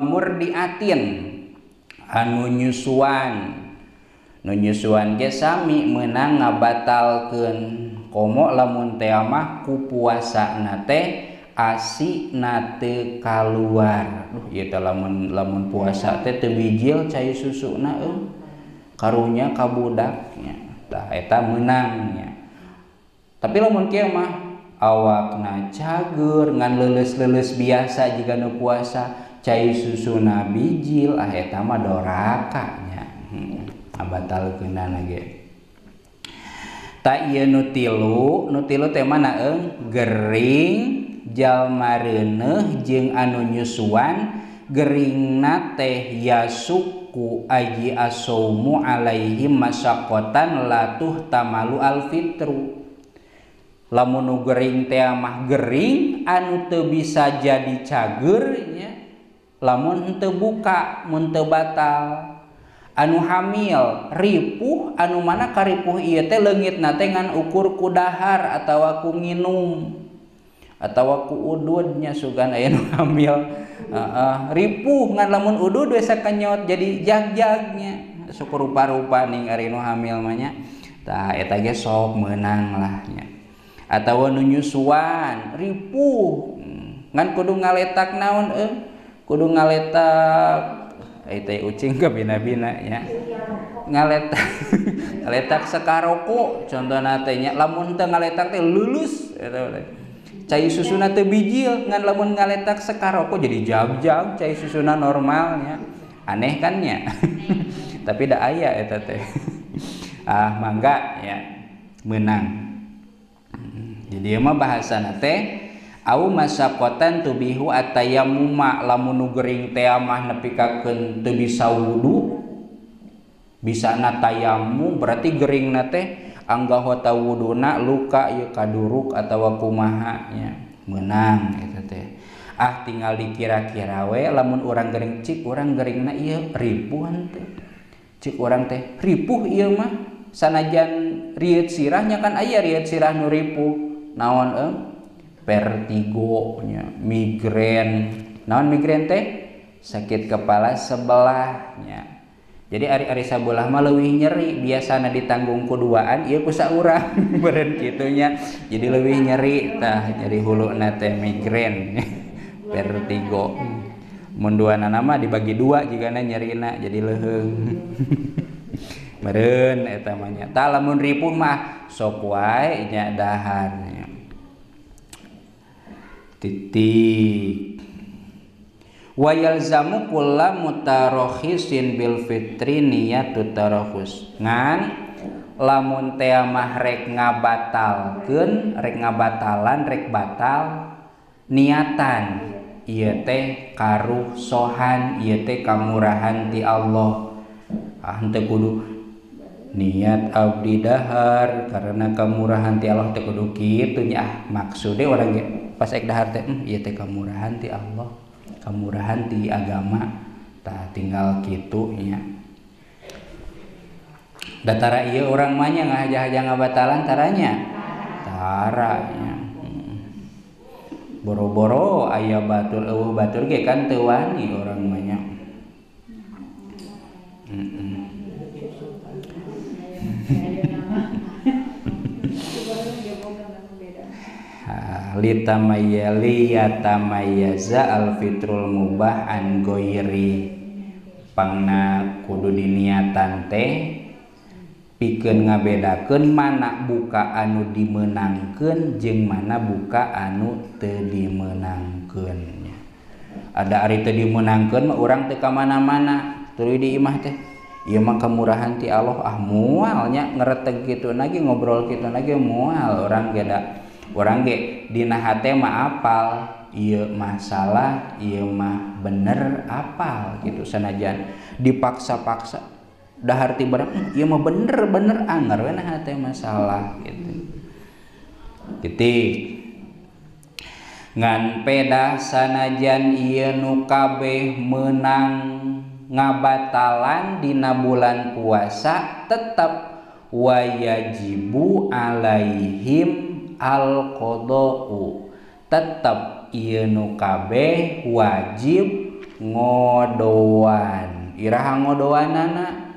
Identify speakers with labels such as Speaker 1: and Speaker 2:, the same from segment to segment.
Speaker 1: murdiatin anu nyusuan ge sami meunang ngabatalkeun komo lamun teh mah ku puasana teh asina teu kaluar. Ieu teh lamun puasa teh teu bijil cai susuna karunya ka budaknya tah eta meunangnya. Tapi lamun kieu mah awakna cager ngan leuleus-leuleus biasa jiga nu puasa cai susuna bijil eta mah dorakanya ngabatalkeunana ge. Ta ieu nu tilu teh mana gering jalma reuneuh jeung anu nyusuan geringna teh yasuku aji asaumu alaihim masyaqqatan la tuhtamalu alfitru. Lamun nu gering teh mah gering anu teu bisa jadi cager nya lamun henteu buka mun teu batal. Anu hamil ripuh anu mana karipuh ieu teh leungitna teh ngan ukur ku dahar atawa ku nginum atawa ku udud nya sugan aya nu hamil ripuh ngan lamun udud we sakanyot jadi jag-jagnya sok rupa-rupa ning ari nu hamil mah nya tah eta ge sok meunang lah nya. Atawa nu nyusuan ripuh ngan kudu ngaletak naon kudu ngaletak teh ucing ke bina-bina nya ngaletak sakaroko contohna teh nya lamun teu ngaletak teh lulus eta cai susuna teu bijil ngan lamun ngaletak sakaroko jadi jag-jag cai susuna normalnya aneh kan nya tapi da aya eta teh mangga ya meunang. Jadi mah bahasana teh au masyaqqatan tubihu atayammuma lamun nu gering teh mah nepikakeun teu bisa wudu bisa na tayammum berarti geringna teh anggahota wuduna luka ieu kaduruk atawa kumaha nya meunang eta teh tinggal dikira-kira we lamun urang gering cik urang geringna ieu ripuhan teh cik urang teh ripuh ieu mah sanajan rieut sirah nya kan aya rieut sirah nu ripuh naon vertigo nya migrain naon migrain teh sakit kepala sebelahnya. Jadi ari-ari sabelah mah leuwih nyeri biasana ditanggung kuduaan ieu ku saurang beureun kitu nya jadi leuwih nyeri tah nyeri huluna teh migrain vertigo. Mun duanana mah dibagi dua jigana nyerina jadi leuheung meureun eta mah nya. Tah lamun ripuh mah sok wae nya daharnya titik. Wa yalzamu kullu mutarakhisin bil fitri niyatut tarakhus ngan lamun teh mah rek ngabatalan rek batal niatan ieu teh karusohan ieu teh kamurahan ti Allah henteu kudu niat abdi dahar karena kamurahan ti Allah teh kudu kitu nya maksude urang ge pas ek dahar teh ieu teh kamurahan ti Allah kamurahan ti agama tah tinggal kitu nya. Datara ieu urang mah nya ngahaja-haja ngabatalan taranya taranya boro-boro aya batur eueuh batur ge kan teu wani urang mah nya liyatamayyaza alfitrul mubah an ghairi pangna kudu diniatan teh pikeun ngabedakeun mana buka anu dimeunangkeun jeung mana buka anu teu dimeunangkeun. Ada ari teu dimeunangkeun mah urang teu ka mana-mana tuluy di imah teh ieu mah kamurahan ti Allah moal nya ngareteg kitu lagi ngobrol kitu lagi moal urang ge dina hate mah apal ieu masalah ieu mah bener apal gitu sanajan dipaksa-paksa dahar ti barang ieu mah bener anger we nah hate masalah gitu. Titik ngan pedah sanajan ieu nu kabeh meunang ngabatalan dina bulan puasa tetep wayajibu alaihim al-qada'u tetep ieu nu kabeh wajib ngodoan. Iraha ngodoanana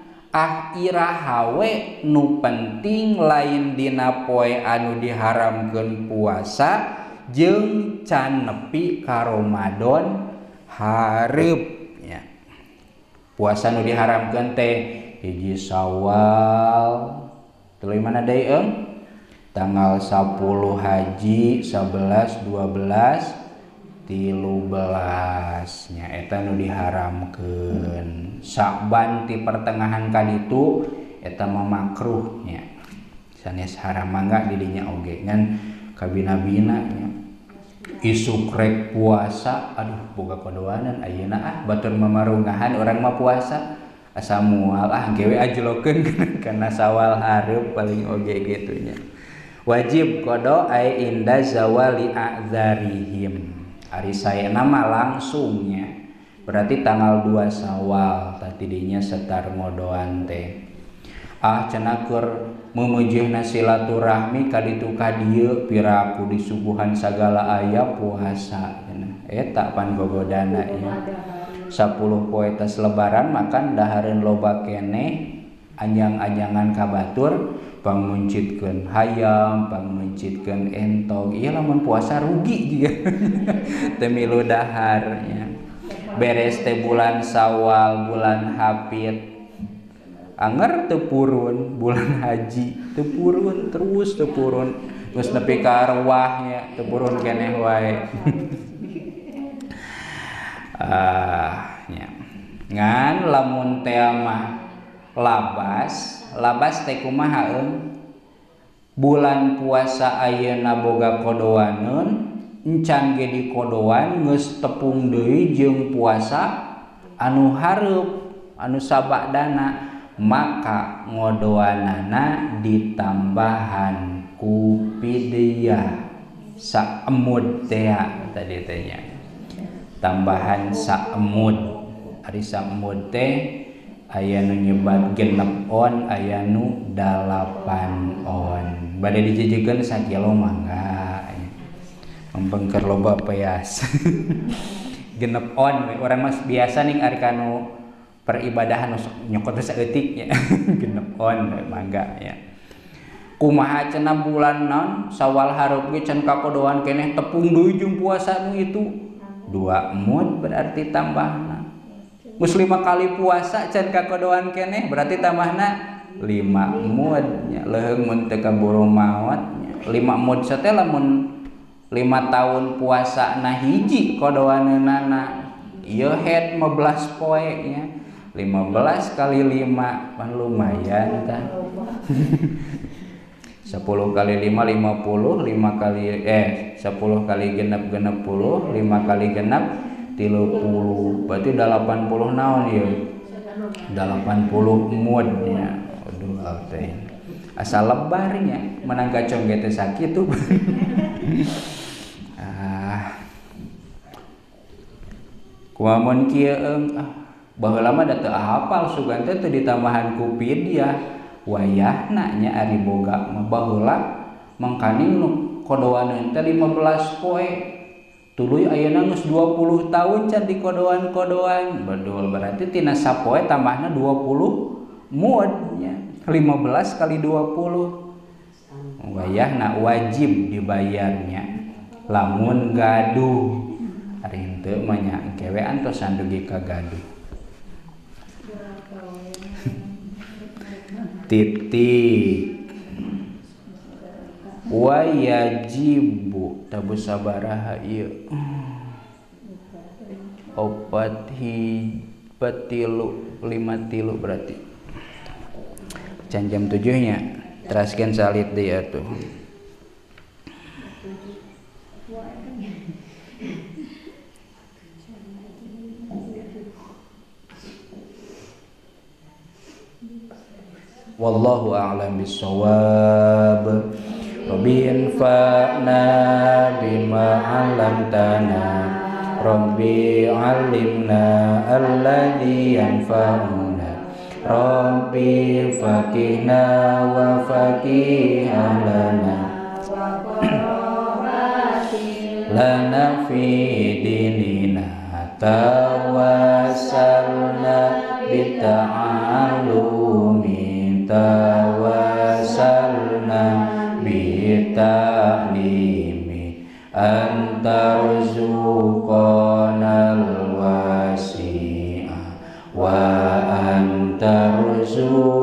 Speaker 1: iraha we nu penting lain dina poe anu diharamkeun puasa jeung can nepi ka Ramadan hareup nya. Puasa nu diharamkeun teh hiji Syawal tuluy mana deui tanggal 10 Haji 11 12 13 nya eta nu diharamkeun. Sya'ban ti pertengahan kaditu eta mah makruh nya. Sanes haram mangga di dinya oge ngan kabina-bina nya. Isuk rek puasa aduh boga kodoanan ayeuna batur mamarungahan urang mah puasa asa moal gewe ajlokeun kana Syawal hareup paling oge gitu nya. Wajib kodo ai inda zawali a'dzarihim. Ari saena mah langsungnya berarti tanggal 2 Syawal tadi dinya setar ngodoan teh. Cenah keur memujihna silaturahmi kaditu ka dieu piraku disuguhan sagala aya puasa cenah. Eta pan gogodana ya. 10 poe tes lebaran makan dahareun loba keneh anjang-anjangan ka batur panguncitkeun hayam, panguncitkeun entong. Ieu lamun puasa rugi juga. Teu milu dahar nya. Beres teh bulan Syawal, bulan Hapit. Anger teu purun, bulan haji teu purun terus teu purun. Terus nepi ka arwah nya teu purun keneh wae. Nya. Ngan lamun teh mah labas teh kumaha bulan puasa ayeuna boga kodoaneun encan ge dikodoan geus tepung deui jeung puasa anu hareup anu sabadana maka ngodoanana ditambahan ku pidyah saemud teh tadi teh nya tambahan saemud. Ari saemud teh aya nu nyebat 6 on aya nu 8 on. Bade dijejikeun sakilo mangga mempengker loba peas. 6 on urang mah biasa ning ari kanu peribadahan nyokot saeutik nya. 6 on mangga ya. Kumaha cenah bulan naon Syawal hareup ge can kakodoan keneh tepung deui jeung puasa nu itu 2 mud berarti tambahna. Mus 5 kali puasa can kakodoan keneh berarti tambahna 5 mud nya. Leuheung mun teu kaburu maot nya. 5 mud teh lamun 5 tahun puasa na hiji kodoaneunana. Ieu het 15 poe nya. 15 kali 5 pan lumayan tah. 10 kali 5 50, 5 kali 10 kali genep 60, 5 kali genep 30, berarti 80 naon ieu? 80 mud nya. Aduh teh. Asal lebarnya menang gacong ge teh sakitu. Kumaha mun kieu baheula mah da teu hafal sugan teh teu ditambahan ku pidyah. Wayahna nya ari boga mah baheula mangkaning nu kodoaneun teh 15 poe. Tuluy ayeuna geus 20 tahun can dikodoan-kodoan. Betul berarti tina sapoe tambahna 20 mud nya. 15 kali 20. Wayahna wajib dibayarnya. Lamun gaduh ari henteu mah nya kewean tos sandugi ka gaduh. Titik wa yajibu tabu sabaraha ieu 4 tilu 5 tilu berarti can jam 7 nya teraskeun salit deui atuh. Wallahu a'lam bissawab. Rabbi anfa'na bima 'allamtana. Rabbi 'allimna alladzi yanfa'una. Rabbi faqihna wa faqih lana. Lana fi dinina tawassalna bita'allumi tawassalna bita'limi antarzuqanal wasi'a wa antarzuqanal